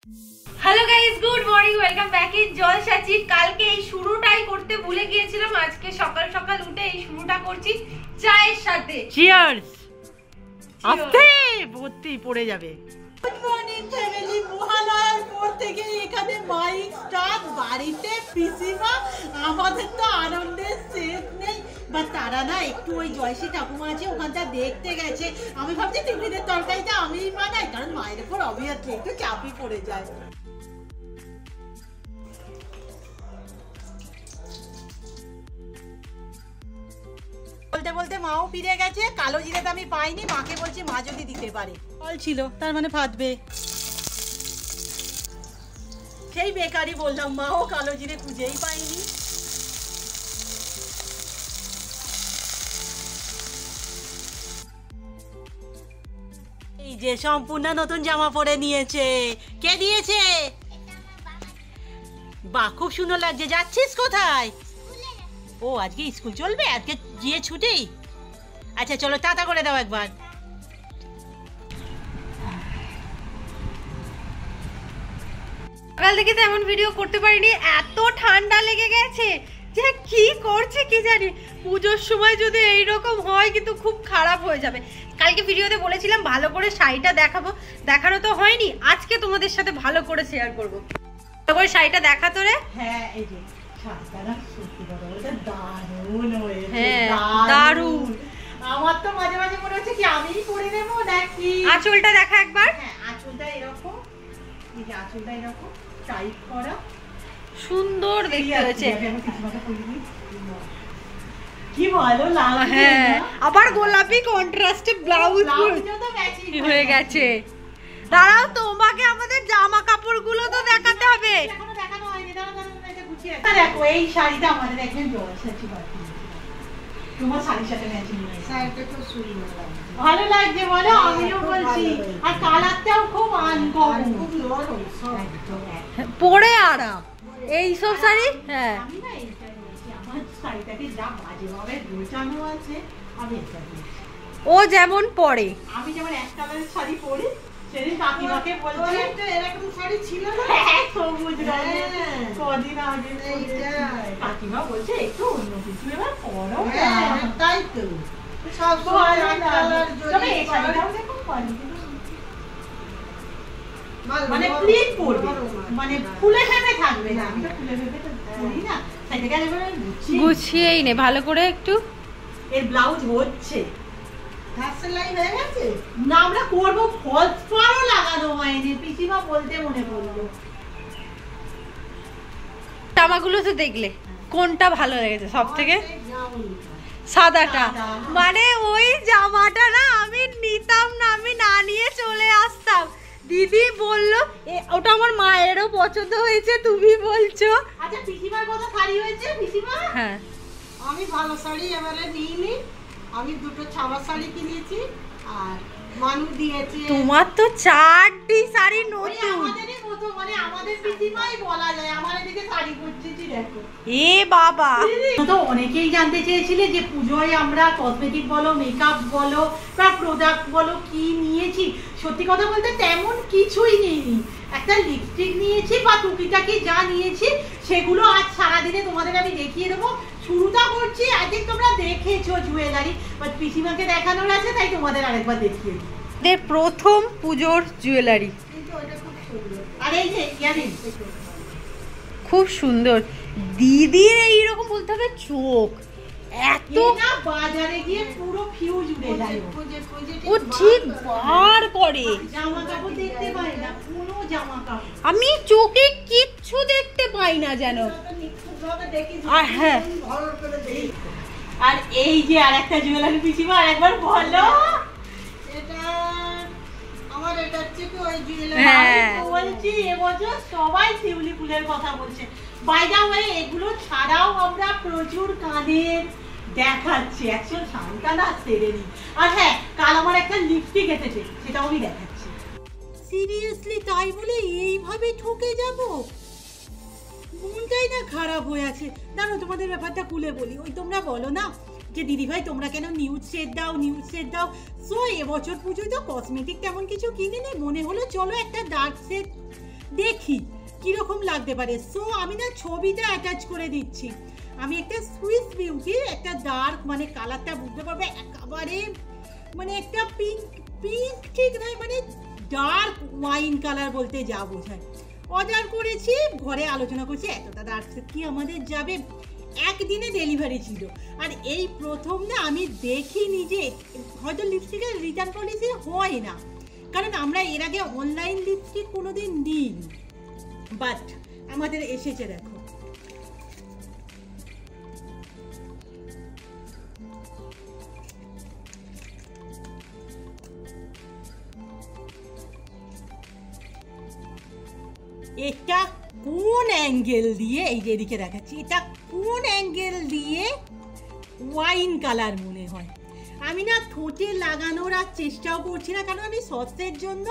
Hello guys, good morning, welcome back in জলসাচি। কালকে এই শুরুটাই করতে ভুলে গিয়েছিলাম, আজকে সকাল সকাল উঠে এই শুরুটা করছি চায়ের সাথে। চিয়ার্স। আস্তে ভর্তি পড়ে যাবে। Good morning family. মহালয়ার পর থেকে এখানে মাইক স্টার্ট, বাড়িতে পিসিমা, আমাদের তো আনন্দের শেষ নেই। বা তারা না একটু ওই জয়শ্রী ঠাকুমা আছে ওখানটা দেখতে গেছে। আমি ভাবছি টিফিনের তরকারিটা আমিই বানাই, কারণ মায়ের উপর অবভিয়াসলি একটু চাপই পড়ে যায়। বলতে বলতে মাও ফিরে গেছে। কালো জিরেটা আমি পাইনি, মাকে বলছি মা যদি দিতে পারে। ফল ছিল, তার মানে ফাটবে। সেই বেকারি বললাম, মাও কালো জিরে খুঁজেই পাইনি। এই যে সম্পূর্ণ নতুন জামা পরে নিয়েছে। কে দিয়েছে? বাহ, খুব সুন্দর লাগছে। যাচ্ছিস কোথায়? ও আজকে স্কুল চলবে, আজকে গিয়ে ছুটি। আচ্ছা চলো, টাটা করে দাও একবার। সকাল থেকে তেমন ভিডিও করতে পারিনি, এত ঠান্ডা লেগে গেছে যে কি করছে কি জানি। পুজোর সময় যদি এইরকম হয় কিন্তু খুব খারাপ হয়ে যাবে। কালকে ভিডিওতে বলেছিলাম ভালো করে শাড়িটা দেখাবো, দেখানো তো হয়নি। আজকে তোমাদের সাথে ভালো করে শেয়ার করবো। ভালো করে শাড়িটা দেখা তোরে। হ্যাঁ এই যে শাড়িটা সত্যি কথা বলতে দারুণ হয়েছে। হ্যাঁ দারুণ। আমার তো মাঝে মাঝে মনে হচ্ছে কি আমিই পরে নেবো নাকি। আঁচলটা দেখা একবার। হ্যাঁ আঁচলটা এরকম, এই যে আঁচলটা এরকম টাইট করা, সুন্দর দেখতে হয়েছে। কি ভালো লাগছে। হ্যাঁ আবার গোলাপি কন্ট্রাস্টে ব্লাউজ হয়ে গেছে। দাঁড়াও, তোমাকে আমাদের জামা কাপড়গুলো তো দেখাতে হবে। এখনো দেখানো হয়নি, দাঁড়াও এটা গুছিয়ে রাখি। দেখো এই শাড়িটা আমাদের একজন জলসাচি বাকি, তোমার শাড়ির সাথে ম্যাচিং হয়েছে। শাড়িটা তো সুন্দর লাগছে, ভালো লাগছে বলো। আমিও বলছি, আর কালারটাও খুব আনকমন, খুব নরম সফট, পরে আরাম এই সব শাড়ি। হ্যাঁ আমি না এইটা নিয়েছি, আমার শাড়িটাকে যা বাজেভাবে গোছানো আছে আমি এটা নিয়েছি। ও যেমন পরে, আমি যেমন এক কালারের শাড়ি পরি, সেদিন কাকিমাকে বলছি এরকম শাড়ি ছিল না, সবুজ রঙের, কদিন আগে কাকিমা বলছে একটু অন্য কিছু এবার পরো। তাই তো সব তবে এই শাড়িটাও দেখো মানে প্লিট পরবে, মানে ফুলে ফেপে থাকবে না। আমি তো ফুলে ফেপে তো পরি না, সেটাকে একেবারে গুছিয়েই নে ভালো করে একটু। এর ব্লাউজ হচ্ছে না, আমরা করবো। ফলস পাড়ও লাগানো হয়নি, পিসিমা বলতে মনে পড়লো। জামাগুলো তো দেখলে কোনটা ভালো লেগেছে সব থেকে? সাদাটা। মানে ওই জামাটা না আমি নিতাম না, আমি না নিয়ে চলে আসতাম। দিদি বললো ওটা আমার মায়েরও পছন্দ হয়েছে, তুমি বলছো। আচ্ছা পিসিমার কথা শাড়ি হয়েছে পিসিমা? হ্যাঁ আমি ভালো শাড়ি এবারে নিইনি, আমি দুটো ছাপা শাড়ি কিনেছি আর মানু দিয়েছে। তোমার তো 4টি শাড়ি নতুন। আমাদেরই মতো, মানে আমাদের পিসিমাই বলা যায়। আমার এদিকে শাড়ি পরছি দেখো। এ বাবা, তো অনেকেই জানতে চেয়েছিলে যে পুজোয় আমরা কসমেটিক বলো, মেকআপ বলো বা প্রোডাক্ট বলো কি নিয়েছি। সত্যি কথা বলতে তেমন কিছুই নিইনি। একটা লিপস্টিক নিয়েছি বা টুকিটাকি যা নিয়েছি সেগুলো আজ সারাদিনে তোমাদের আমি দেখিয়ে দেবো। শুরুটা করছি, আই থিঙ্ক তোমরা দেখেছো জুয়েলারি, বাট পিসিমাকে দেখানোর আছে তাই তোমাদের আরেকবার দেখিয়ে দিই। প্রথম পুজোর জুয়েলারি আর এই যে ইয়ারিং খুব সুন্দর। দিদির এইরকম বলতে হবে চোখ এত না, বাজারে গিয়ে পুরো ফিউজ উড়ে যায়। ও ঠিক বার করে। জামা কাপড় দেখতে পাই না, কোনো জামা কাপড় আমি চোখে কিচ্ছু দেখতে পাই না যেন। আর হ্যাঁ, আর এই যে আরেকটা জুয়েলারি পিসিমা আরেকবার বলো। এটা আমার, এটা হচ্ছে কি ওই জুয়েলারি। হ্যাঁ বলছি এবছর সবাই শিউলি ফুলের কথা বলছে। বাই দা ওয়ে এগুলো ছাড়াও আমরা প্রচুর কানের দেখাচ্ছি। অ্যাকচুয়াল শাড়িটা না সেরেনি। আর হ্যাঁ, কাল আমার একটা লিপস্টিক এসেছে, সেটাও আমি দেখাচ্ছি। সিরিয়াসলি তাই বলে এইভাবে ঠকে যাব? মনটাই না খারাপ হয়ে আছে। জানো তোমাদের ব্যাপারটা খুলে বলি। ওই তোমরা বলো না যে দিদিভাই তোমরা কেন নিউজ সেট দাও, নিউজ সেট দাও। সো এবছর পুজোয় তো কসমেটিক তেমন কিছু কিনিনি, মনে হলো চলো একটা ডার্ক সেট দেখি কিরকম লাগতে পারে। সো আমি না ছবিটা অ্যাটাচ করে দিচ্ছি। আমি একটা সুইস বিউটির একটা ডার্ক মানে কালারটা বুঝতে পারবে একেবারে মানে একটা পিঙ্ক পিঙ্ক ঠিক নয় মানে ডার্ক ওয়াইন কালার বলতে যা বোঝায় অর্ডার করেছি। ঘরে আলোচনা করছি এতটা ডার্ক কি আমাদের যাবে, একদিনে ডেলিভারি ছিল। আর এই প্রথম না আমি দেখিনি যে হয়তো লিপস্টিকের রিটার্ন পলিসি হয় না, কারণ আমরা এর আগে অনলাইন লিপস্টিক কোনোদিন নিইনি, বাট আমাদের এসেছে দেখো। এটা কোন অ্যাঙ্গেল দিয়ে, এই যে এদিকে দেখাচ্ছি, এটা কোন অ্যাঙ্গেল দিয়ে ওয়াইন কালার মনে হয়। আমি না ঠোঁটে লাগানোর আর চেষ্টাও করছি না, কারণ আমি শর্টসের জন্য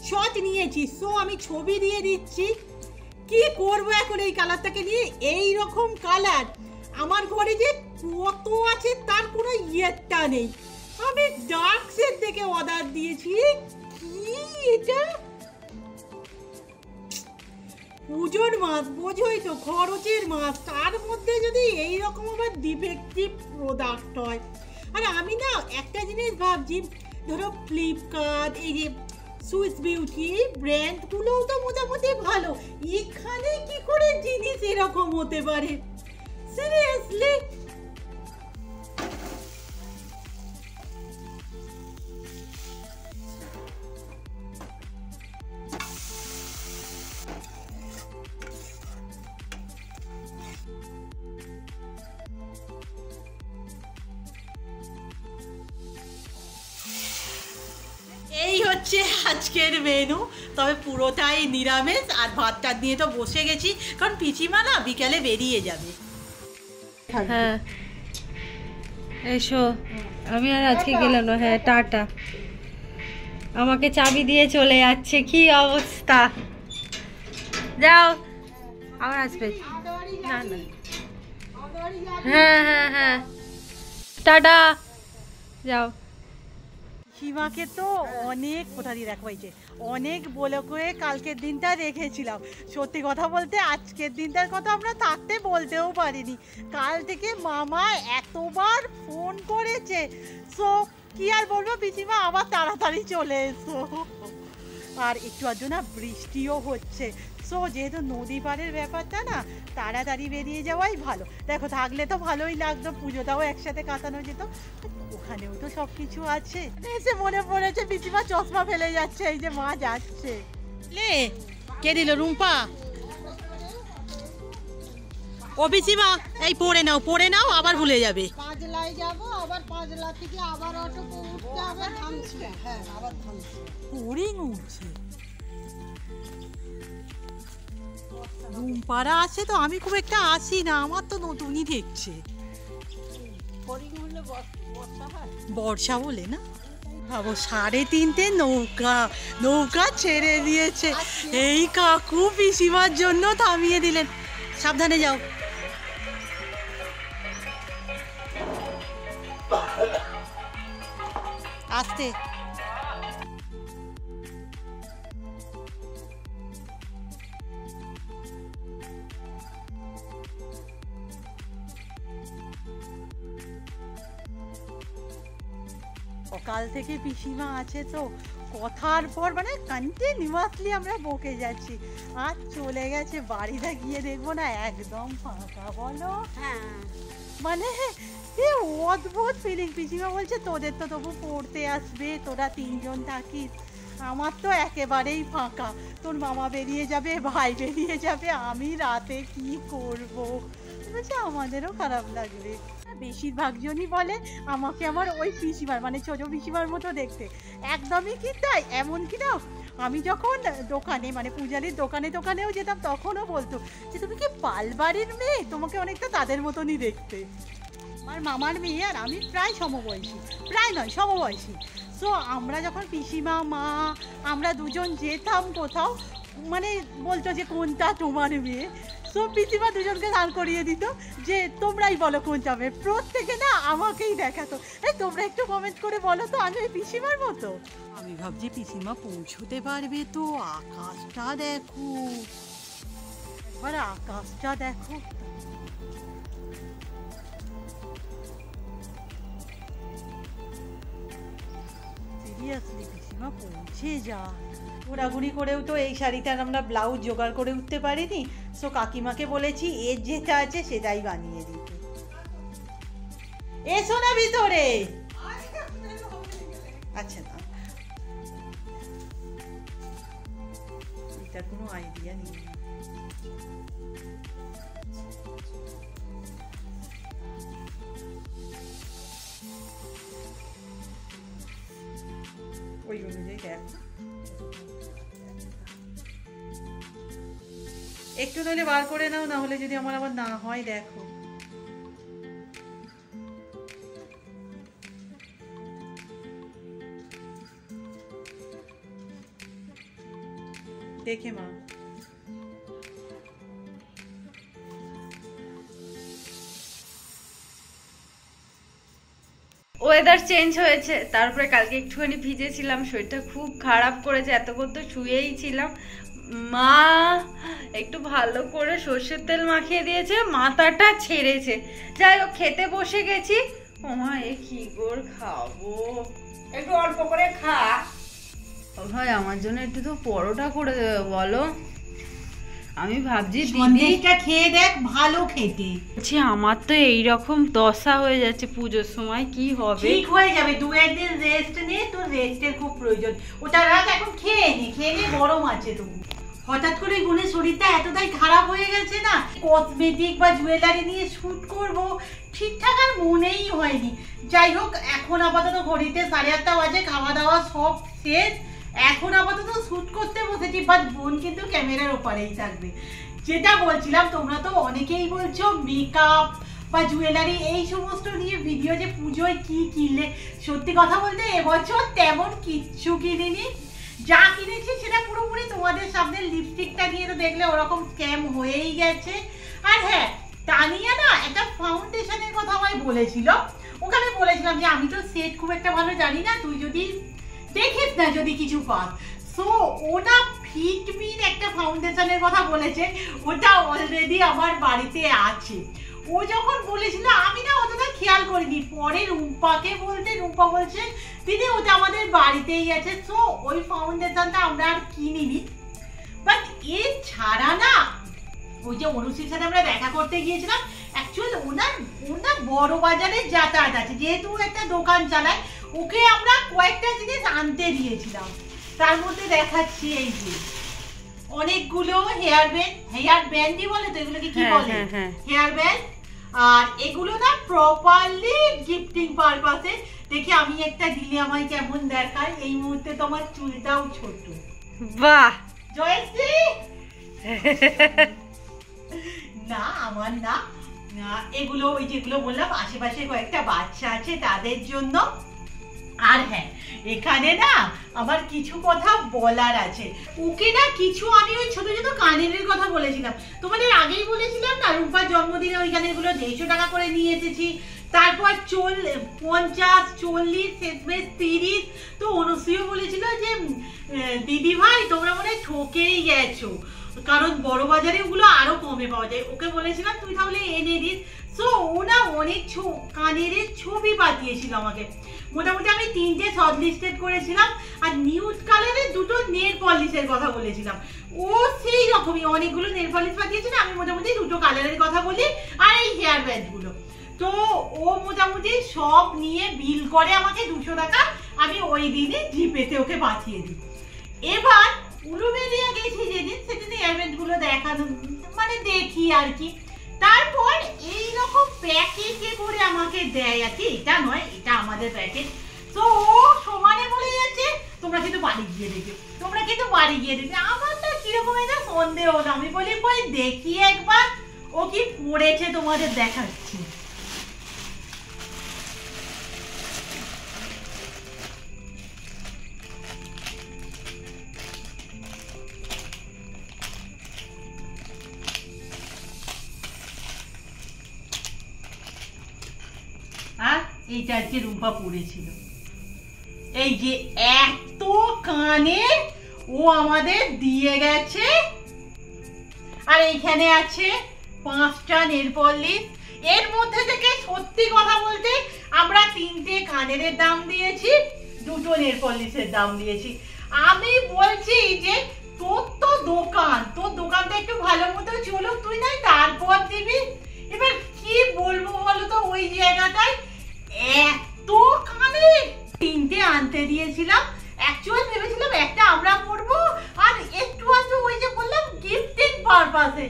শর্ট নিয়েছি। সো আমি ছবি দিয়ে দিচ্ছি। কি করব এখন এই কালারটাকে নিয়ে? এই রকম কালার আমার ঘরে যে কত আছে তার কোনো ইয়েটা নেই। আমি ডার্ক শেড থেকে অর্ডার দিয়েছি। কি এটা পুজোর মাস, বোঝোই তো খরচের মাস, তার মধ্যে যদি এইরকম আবার ডিফেক্টিভ প্রোডাক্ট হয়। আর আমি না একটা জিনিস ভাবছি, ধরো ফ্লিপকার্ট, এই যে সুইস বিউটি ব্র্যান্ডগুলোও তো মোটামুটি ভালো, এখানে কি করে জিনিস এরকম হতে পারে সিরিয়াসলি? এই হচ্ছে আজকের মেনু, তবে পুরোটাই নিরামিষ। আর ভাতটা দিয়ে তো বসে গেছি, কারণ পিচিমা না বিকালে বেরিয়ে যাবে। হ্যাঁ এসো, আমি আর আজকে গেলাম না। হ্যাঁ টাটা। আমাকে চাবি দিয়ে চলে যাচ্ছে, কি অবস্থা। যাও আবার আসবে। না না, হ্যাঁ হ্যাঁ হ্যাঁ টাটা, যাও। সীমাকে তো অনেক কোথা দিয়ে দেখো, এই যে অনেক বলে করে কালকের দিনটা রেখেছিলাম। সত্যি কথা বলতে আজকের দিনটার কথা আমরা থাকতে বলতেও পারিনি। কাল থেকে মামা এতবার ফোন করেছে। সো কি আর বলবো, পিসিমা আবার তাড়াতাড়ি চলে এসো। আর একটু আধটু না বৃষ্টিও হচ্ছে। সো যেহেতু নদী পাড়ের ব্যাপারটা না, তাড়াতাড়ি বেরিয়ে যাওয়াই ভালো। দেখো থাকলে তো ভালোই লাগতো, পুজোটাও একসাথে কাটানো যেত। ওখানেও তো সব কিছু আছে। এসে মনে পড়েছে পিসিমা চশমা ফেলে যাচ্ছে, এই যে মা যাচ্ছে। লে কে দিল? রুম্পা। ও পিসিমা এই পড়ে নাও আবার ভুলে যাবে। পাঁচলায় যাবো, আবার পাঁচলা থেকে আবার অটো উঠতে হবে, থামছে। হ্যাঁ আবার থামছে, বোরিং উঠছে। রুম্পারা আছে তো, আমি খুব একটা আসি না, আমার তো নতুনই দেখছে। বর্ষা বলে না ভাবো, 3:30 নৌকা ছেড়ে দিয়েছে। এই কাকু পিসিমার জন্য থামিয়ে দিলেন। সাবধানে যাও। আস্তে। সকাল থেকে পিসিমা আছে তো, কথার পর মানে কন্টিনিউয়াসলি আমরা বকে যাচ্ছি। আর চলে গেছে, বাড়িটা গিয়ে দেখবো না একদম ফাঁকা। বলো হ্যাঁ মানে এ অদ্ভুত ফিলিং। পিসিমা বলছে তোদের তো তবু পড়তে আসবে, তোরা 3 জন থাকিস, আমার তো একেবারেই ফাঁকা। তোর মামা বেরিয়ে যাবে, ভাই বেরিয়ে যাবে, আমি রাতে কি করব? বলছে আমাদেরও খারাপ লাগবে। বেশিরভাগ জনই বলে আমাকে আমার ওই পিসিমার মানে ছোট পিসিমার মতো দেখতে। একদমই কি তাই? এমনকি না আমি যখন দোকানে মানে পূজারির দোকানেও যেতাম, তখনও বলতো যে তুমি কি পালবাড়ির মেয়ে, তোমাকে অনেকটা তাদের মতনই দেখতে। আমার মামার মেয়ে আর আমি প্রায় সমবয়সী, প্রায় নয় সমবয়সী। সো আমরা যখন পিসিমা মা আমরা দুজন যেতাম কোথাও, মানে বলতো যে কোনটা তোমার মেয়ে। তো পিসিমা দুজনকে দাঁড় করিয়ে দিত যে তোমরাই বলো কোন যাবে, প্রত্যেকে না আমাকেই দেখাতো, এই তোমরা একটু কমেন্ট করে বলো তো আমি পিসিমার মতো। আমি ভাবছি পিসিমা পৌঁছতে পারবে তো। আকাশটা দেখো, একবার আকাশটা দেখো। সিরিয়াসলি পিসিমা পৌঁছে যা। ঘোরাঘুরি করেও তো এই শাড়িটার আমরা ব্লাউজ জোগাড় করে উঠতে পারিনি, সো কাকিমাকে বলেছি এর যেটা আছে সেটাই বানিয়ে দিতে। এসো না ভিতরে। আচ্ছা না, এটার কোনো আইডিয়া নেই। ওই অনুযায়ী দেখ, একটু নইলে বার করে নাও, না হলে যদি আমার আবার না হয়। দেখো দেখে মা। ওয়েদার চেঞ্জ হয়েছে, তারপরে কালকে একটুখানি ভিজেছিলাম, শরীরটা খুব খারাপ করেছে, এতক্ষণ তো শুয়েই ছিলাম। মা একটু ভালো করে সর্ষের তেল মাখিয়ে দিয়েছে, মাথাটা ছেড়েছে। যাই হোক খেতে বসে গেছি। ও মা এ কি গোর খাবো, একটু অল্প করে খা। ও ভাই আমার জন্য একটু তো পরোটা করে দেবে বলো। আমি ভাবছি সন্দেশটা খেয়ে দেখ, ভালো খেতে। আমার তো এইরকম দশা হয়ে যাচ্ছে, পুজোর সময় কি হবে? ঠিক হয়ে যাবে, 2-1 দিন রেস্ট নে, তোর রেস্টের খুব প্রয়োজন। ওটা রাখ, এখন খেয়ে নে, গরম আছে তবু। হঠাৎ করে গুণের শরীরটা এতটাই খারাপ হয়ে গেছে না, কসমেটিক বা জুয়েলারি নিয়ে শুট করব ঠিকঠাক আর মনেই হয়নি। যাই হোক, এখন আপাতত ঘড়িতে 8:30 বাজে, খাওয়া দাওয়া সব শেষ। এখন আপাতত শুট করতে বসেছি, বাট বোন কিন্তু ক্যামেরার ওপারেই থাকবে। যেটা বলছিলাম, তোমরা তো অনেকেই বলছো মেকআপ বা জুয়েলারি এই সমস্ত নিয়ে ভিডিও, যে পুজোয় কি কিনলে। সত্যি কথা বলতে এবছর তেমন কিচ্ছু কিনিনি, যা কিনেছি সেটা পুরোপুরি তোমাদের সামনে। লিপস্টিকটা নিয়ে তো দেখলে ওরকম স্ক্যাম হয়েই গেছে। আর হ্যাঁ, তানিয়া না একটা ফাউন্ডেশনের কথা আমায় বলেছিল, ওকে আমি বলেছিলাম যে আমি তো সেট খুব একটা ভালো জানি না, তুই যদি দেখিস না যদি কিছু পাস। সো ওটা ফিটমিন একটা ফাউন্ডেশনের কথা বলেছে, ওটা অলরেডি আমার বাড়িতে আছে। ও যখন বলেছিল আমি না অতটা খেয়াল করিনি, পরে রুম্পাকে বলতে রুম্পা বলছে দিদি ওটা আমাদের বাড়িতেই আছে। সো ওই ফাউন্ডেশনটা আমরা আর কিনিনি। বাট এছাড়া না, ওই যে অনুশ্রীর সাথে আমরা দেখা করতে গিয়েছিলাম, অ্যাকচুয়ালি ওনার বড় বাজারে যাতায়াত আছে, যেহেতু একটা দোকান চালায়, ওকে আমরা কয়েকটা জিনিস আনতে দিয়েছিলাম। তার মধ্যে দেখাচ্ছি এই যে অনেকগুলো হেয়ার ব্যান্ডই বলে তো, এগুলোকে কি বলে, হেয়ার ব্যান্ড। আর এগুলো না প্রপারলি গিফটিং পারপাসে। দেখি আমি একটা দিলে আমায় কেমন দেখায়। এই মুহূর্তে তোমার চুলটাও ছোট। বাহ জয়শ্রী না, আমার না, এগুলো ওই যেগুলো বললাম আশেপাশে কয়েকটা বাচ্চা আছে তাদের জন্য। আর হ্যাঁ, এখানে না আমার কিছু কথা বলার আছে। ওকে না কিছু আমি ওই ছোট ছোট কানেরের কথা বলেছিলাম, তোমাদের আগেই বলেছিলাম না, রূপার জন্মদিনে ওই কানেরগুলো 150 টাকা করে নিয়ে এসেছি। তারপর 50, 40, শেষমেশ 30। তো অনুশ্রীও বলেছিল যে দিদি ভাই তোমরা মনে হয় ঠকেই গেছো, কারণ বড় বাজারে ওগুলো আরো কমে পাওয়া যায়। ওকে বলেছিলাম তুই তাহলে এনে দিস। সো ও না অনেক কানের ছবি পাঠিয়েছিল আমাকে। মোটামুটি আমি 3টে শর্ট লিস্টেড করেছিলাম, আর নিউড কালারের 2টো নেল পলিশের কথা বলেছিলাম। ও সেই রকমই অনেকগুলো নেল পলিশ পাঠিয়েছিল, আমি মোটামুটি 2টো কালারের কথা বলি, আর এই হেয়ার ব্যান্ডগুলো। তো ও মোটামুটি সব নিয়ে বিল করে আমাকে 200 টাকা, আমি ওই দিনে জিপেতে ওকে পাঠিয়ে দিই। এবার উলুবেরিয়া গেছি যেদিন, সেদিন হেয়ার ব্যান্ডগুলো দেখানো মানে দেখি আর কি। তারপর এইরকম প্যাকেটে করে আমাকে দেয় আর কি, এটা নয়, এটা আমাদের প্যাকেট। তো ও সমানে বলে যাচ্ছে তোমরা কিন্তু বাড়ি গিয়ে দেখবে, তোমরা কিন্তু বাড়ি গিয়ে দেখবে। আমার তো কিরকম একটা সন্দেহ হলো, আমি বলি কই দেখি একবার ও কি পড়েছে, তোমাদের দেখাচ্ছি। এইটা আজকে রুম্পা পড়েছিল। এই যে এত কানে ও আমাদের দিয়ে গেছে। আর এইখানে আছে 5টা নেল পলিশ। এর মধ্যে থেকে সত্যি কথা বলতে আমরা 3টে কানের দাম দিয়েছি, 2টো নেল পলিশের দাম দিয়েছি। আমি বলছি যে তোর দোকানটা একটু ভালো মতো চলুক, তুই নাই তারপর দিবি। এবার কি বলবো বলো তো, ওই জায়গাটায় এত কানে 3টে আনতে দিয়েছিলাম। অ্যাকচুয়ালি ভেবেছিলাম একটা আমরা পরবো আর একটু আধটু ওই যে বললাম গিফটিং পারপাসে।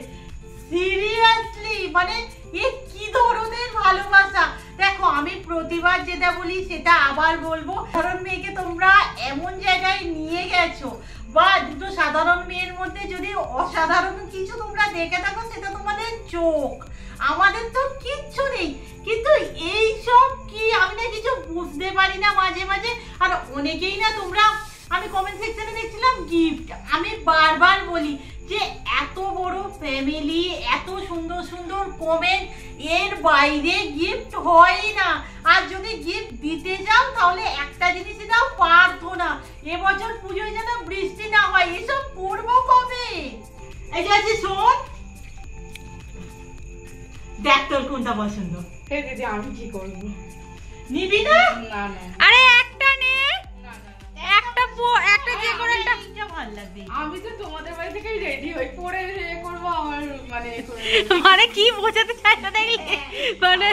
সিরিয়াসলি মানে এ কি ধরনের ভালোবাসা। দেখো আমি প্রতিবার যেটা বলি সেটা আবার বলবো, সাধারণ মেয়েকে তোমরা এমন জায়গায় নিয়ে গেছো, বা দুটো সাধারণ মেয়ের মধ্যে যদি অসাধারণ কিছু তোমরা দেখে থাকো সেটা তোমাদের চোখ। আমাদের তো কিচ্ছু নেই, কিন্তু এই সব কি আমি না কিছু বুঝতে পারি না মাঝে মাঝে। আর অনেকেই না তোমরা, আমি কমেন্ট সেকশনে দেখছিলাম গিফট, আমি বারবার বলি যে এত বড় ফ্যামিলি, এত সুন্দর সুন্দর কমেন্ট, এর বাইরে গিফট হয় না। আর যদি গিফট দিতে যাও তাহলে একটা জিনিসই দাও, প্রার্থনা। এবছর পুজোয় যেন বৃষ্টি না হয়। এসব করবো কবে? এই যে আছে শোন, দেখ তোর কোনটা পছন্দ। দিদি আমি কি করবো? নিবি না? না না, আরে একটা নে, একটা যে করে একটা ভালো লাগবে। আমি তো তোমাদের বাড়ি থেকেই রেডি হই, পরে করবো আমার মানে কি বোঝাতে চাই না দেখলে, মানে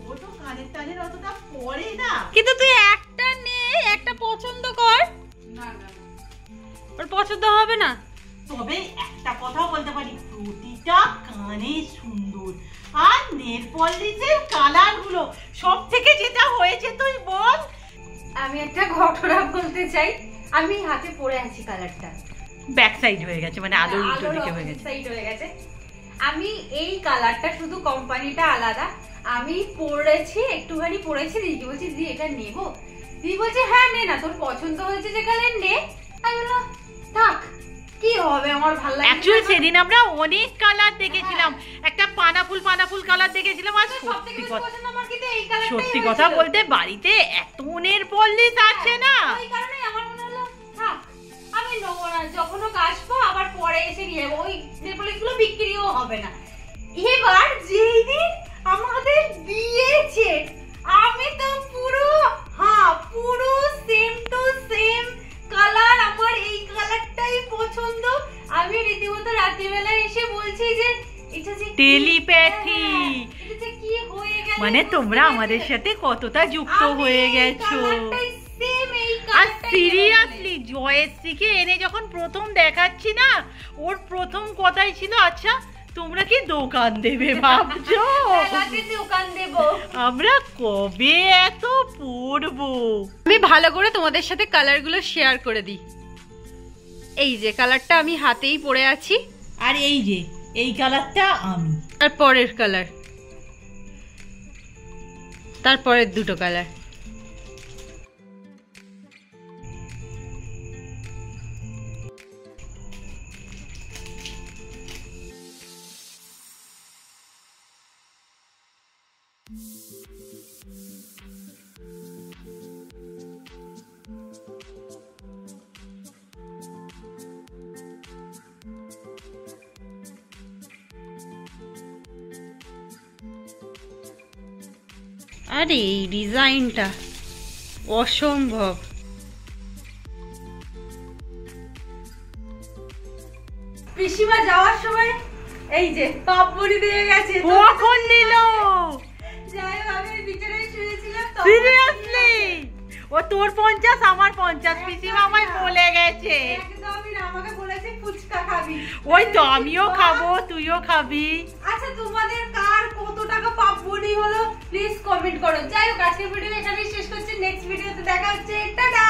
ও তো কানের টানের অতটা পরে না। কিন্তু তুই একটা নে, একটা পছন্দ কর। না না, ওর পছন্দ হবে না। তবে একটা কথা বলতে পারি, প্রতিটা কানে সুন্দর। আর নেল পলিশের কালার গুলো সব থেকে যেটা হয়েছে তুই বল। আমি একটা ঘটনা বলতে চাই। আমি হাতে পরে আছি কালারটা, ব্যাক সাইড হয়ে গেছে, মানে আলো উল্টো দিকে হয়ে গেছে। সাইড হয়ে গেছে। আমি এই কালারটা শুধু কোম্পানিটা আলাদা, আমি পরেছি, একটুখানি পরেছি। দিদি বলছি দিদি এটা নেবো, দিদি বলছে হ্যাঁ নে না, তোর পছন্দ হয়েছে যে কালার নে। আমি বললাম থাক, কি হবে, আমার ভালো লাগে। অ্যাকচুয়ালি সেদিন আমরা অনেক কালার দেখেছিলাম, একটা পানাফুল কালার দেখেছিলাম। আর সত্যি কথা বলতে বাড়িতে এত নেল পলিশ আছে না, ওই কারণে আমার মনে হলো থাক, আমি নেবো না। যখনও আসবো আবার পরে এসে নিয়ে যাবো, ওই নেল পলিশগুলো বিক্রিও হবে না। এবার যেই দিন আমাদের দিয়েছে, আমি তো পুরো পুরো সেম টু সেম কালার, আমার এই কালারটাই পছন্দ। আমি রীতিমতো রাত্রিবেলা এসে বলছি যে এটা যে টেলিপ্যাথি, এটা যে কি হয়ে গেল, মানে তোমরা আমাদের সাথে কতটা যুক্ত হয়ে গেছো। আর সিরিয়াসলি জয়শ্রীকে এনে যখন প্রথম দেখাচ্ছি না, ওর প্রথম কথাই ছিল আচ্ছা তোমরা কি দোকান দেবে ভাবছো? দোকান দেবো। আমরা কবে এত পড়বো? আমি ভালো করে তোমাদের সাথে কালারগুলো শেয়ার করে দিই। এই যে কালারটা আমি হাতেই পরে আছি, আর এই যে এই কালারটা আমি। আর পরের কালার, তারপরের দুটো কালার। আরে এই ডিজাইনটা অসম্ভব। পিসিমা যাওয়ার সময় এই যে পাপড়ি দিয়ে গেছে। কখন দিল? যাই হোক, আমি বিছানায় শুয়েছিলাম তো। সিরিয়াসলি ও তোর 50 আমার 50, পিসিমা আমায় বলে গেছে। একদমই না, আমাকে বলেছে ফুচকা খাবি। ওই তো আমিও খাবো, তুইও খাবি। আচ্ছা তোমাদের কার কত টাকা পাপড়ি হলো প্লিজ কমেন্ট করো। যাই হোক, আজকের ভিডিও এখানেই শেষ করছি। নেক্সট ভিডিওতে দেখা হচ্ছে। টাটা।